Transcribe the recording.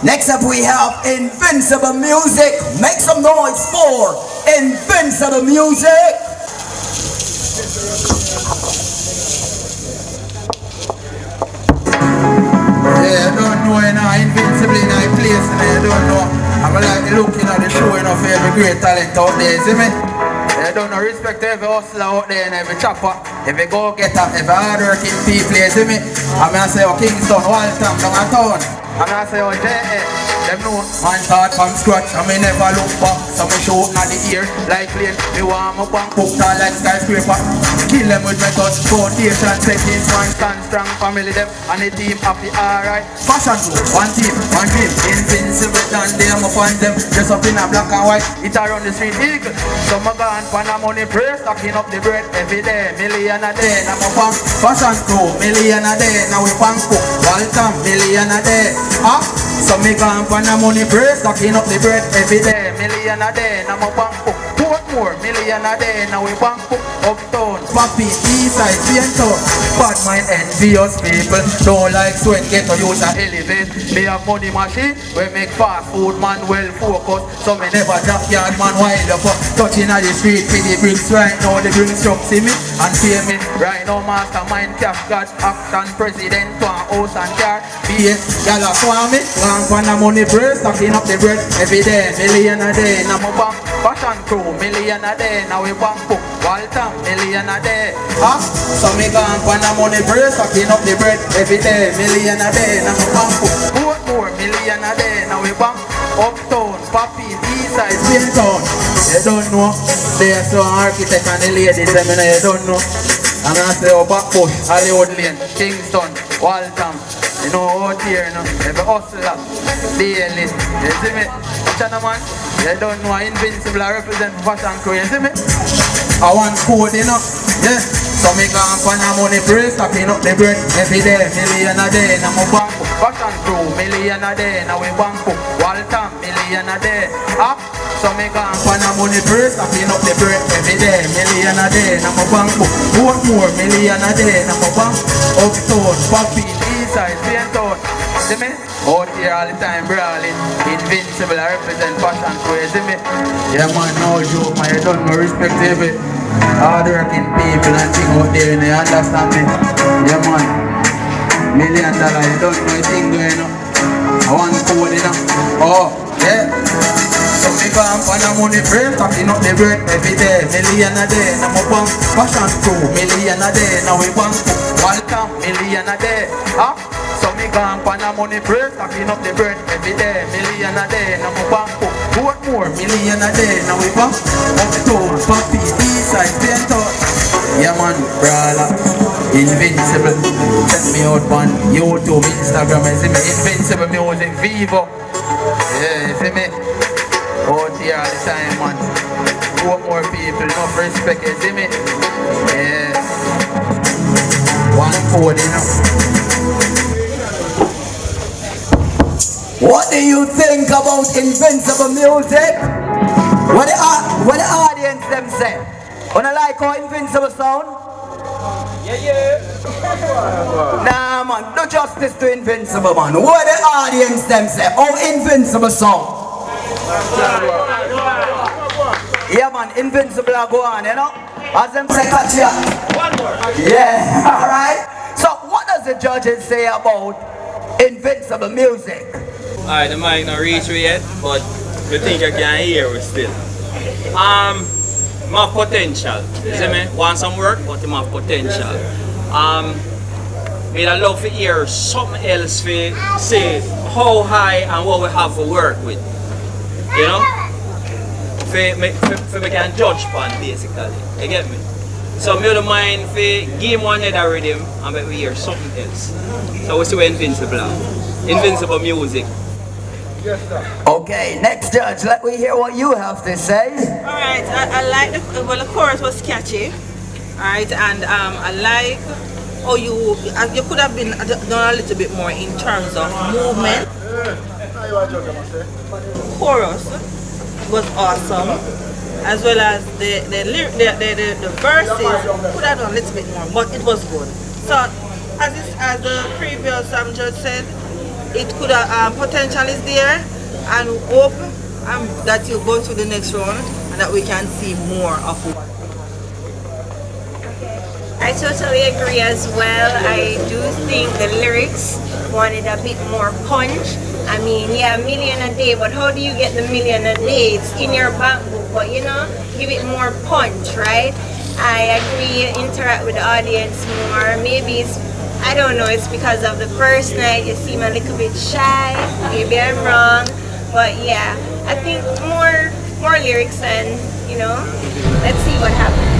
Next up we have Invincible Music. Make some noise for Invincible Music. Yeah, I don't know, you know, Invincible in my place, and I don't know. I'm like looking at the show, you know, for every great talent out there, see me? I don't know, respect to every hustler out there and every chopper, every go-getter, every hard-working people, you see me? I'm gonna say, oh, Kingston, Waltham, down a town. I'm gonna say, oh, J.A. Them know, man start from scratch, and me never look back. So me shoot in the ear, like plane. Me want my bank book, tall like skyscraper. Kill them with my touch, foundation, settings, one stand strong, family them, and the team happy, alright. Fashion group, one team, one dream. Invincible, and they am upon them. Dress up in a black and white, it around the street eagle. So my gone, pan a money press, stocking up the bread every day. Million a day, now my bank. Fashion crew, million a day, now we bank book. Welcome, million a day. So me gone pan a money press, stocking up the bread every day. Million a day, now my bank book. Portmore, million a day, now we bank book. Uptown, Papi, Eastside, Banton. Bad mind envious people, don't like sweat, get to use a elevate. Me have money machine, we make fast food man well focused. So me never drop yard man wild up. Touching at the street, for the bricks right now, the bricks truck see me and pay me. Right now mastermind, cash God, action, president, to a house and car. Be it, y'all swarm me, one pan of money press, stocking up the bread every day. Million a day, now my bank. Fashion crew, million a day, now we bank book. Waltham, million a day. So me gone pan a money press, stocking up the bread every day. Million a day, now my bank book. Portmore, million a day, now we bank. Uptown, Papi, Eastside, Banton. You don't know, they are so architect and the ladies, I mean, you don't know. I'm gonna say, oh, Backbush, Hollywood Lane, Kingston, Waltham. You know, out here, you know, every hustler, daily. You see me? China man, you don't know, Invincible I represent fashion crew, you see me? I want code, you know, yeah. So me gone pan a money press, stocking up the bread every day. Million a day, now my bank book. Fashion crew, million a day, now we bank book. Waltham, million a day. So me gone pan a money press, stocking up the bread every day. Million a day, now my bank book. Portmore, million a day, now my bank. Uptown, Papi, Eastside, Banton. See me? Out here all the time brawling. Invincible, I represent fashion crew, you see me? Yeah man, no joke man, you don't know, respect to every hard-working people and thing out there, you understand me? Yeah man, $1 million, you don't know a thing going on. I want code, you know? Oh, yeah. So me gone pan a money frame, stocking up the bread every day. Million a day, now my bank. Fashion crew, million a day, now we bank. Welcome, million a day. So me gone pan a money frame, stocking up the bread every day. Million a day, now my bank. Portmore, million a day, now we bank. Uptown, Papi, Eastside, Banton. Yeah man, brawler, Invincible. Check me out on YouTube, Instagram, you see me? Invincible Music, Vivo. Yeah, you see me? Out here all the time, man. More people, enough respect, you see me? Yes. One code, you know. What do you think about Invincible Music? What the audience them say? Wanna like how Invincible sound? Yeah. Nah man, do justice to Invincible man. What the audience them say? How Invincible sound? Yeah man, Invincible are go on, you know? As them say, catch ya. One more. Yeah, alright. So what does the judges say about Invincible Music? Alright, the mic not reach me yet, but we think I can hear we still. My potential. You see me? Want some work, but my potential. We'd love to hear something else to say how high and what we have to work with. You know? For we can judge pan basically. You get me? So me don't mind to give one another rhythm and make we hear something else. So we see what Invincible are. Invincible Music. Yes, sir. Okay, next judge, let me hear what you have to say. Alright, I like the chorus was catchy. Alright, and I like how you could have been done a little bit more in terms of movement. Chorus was awesome, as well as the verses could have done a little bit more, but it was good. So as the previous judge said, it could potential is there, and hope that you go to the next round and that we can see more of what. I totally agree as well. I do think the lyrics wanted a bit more punch. I mean, yeah, a million a day, but how do you get the million a day? It's in your bank book, but you know, give it more punch, right? I agree, interact with the audience more. Maybe it's, I don't know, it's because of the first night, you seem a little bit shy. Maybe I'm wrong, but yeah, I think more lyrics and, you know, let's see what happens.